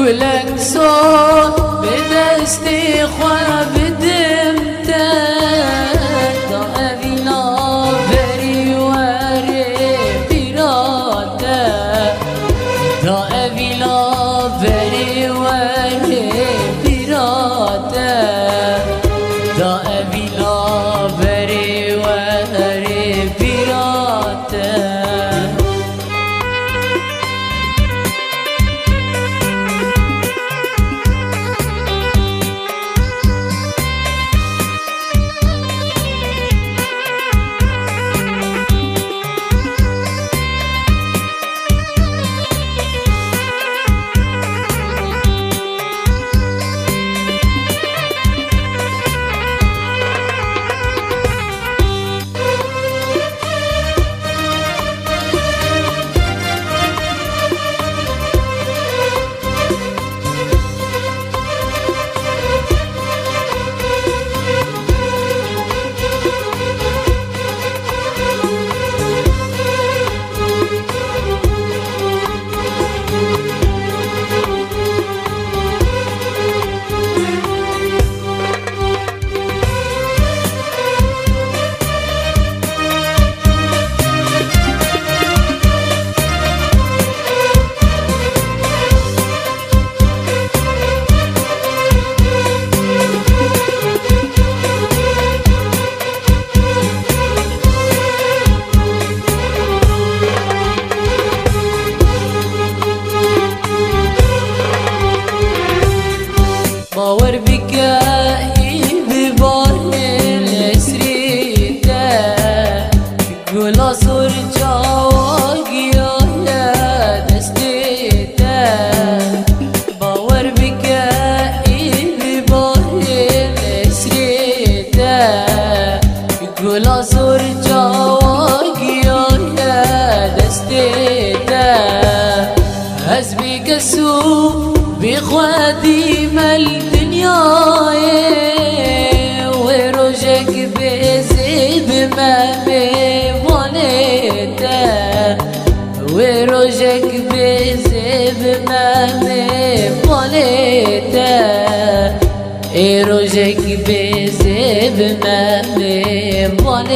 گلک سو به دست خواه بدمته دا اوینا بری وره پیراته دا اوینا بری وره پیراته دا اوینا بری وره پیراته باور بکایی ببار الاسریته گلا سر جاگیان دستیته باور بکایی ببار الاسریته گلا سر جاگیان دستیته از بگسو بخوادي الدنيا وروجك بزيد ما بمونيته وروجك بزيد ما بمونيته وروجك بزيد ما بمونيته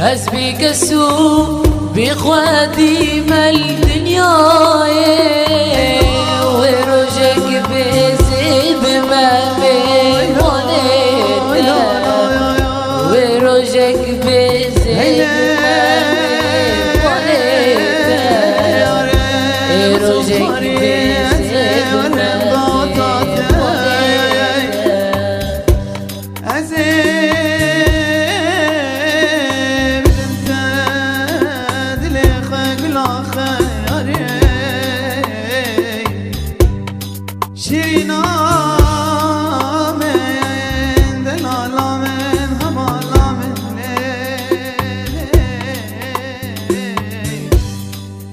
حسبك السوء بخوادي الدنيا وروجك بزيد ما بمونيته وروجك بزيد ما بمونيته وروجك بزيد ما شیرینا من دلالا من همالا من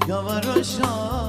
یا ورشا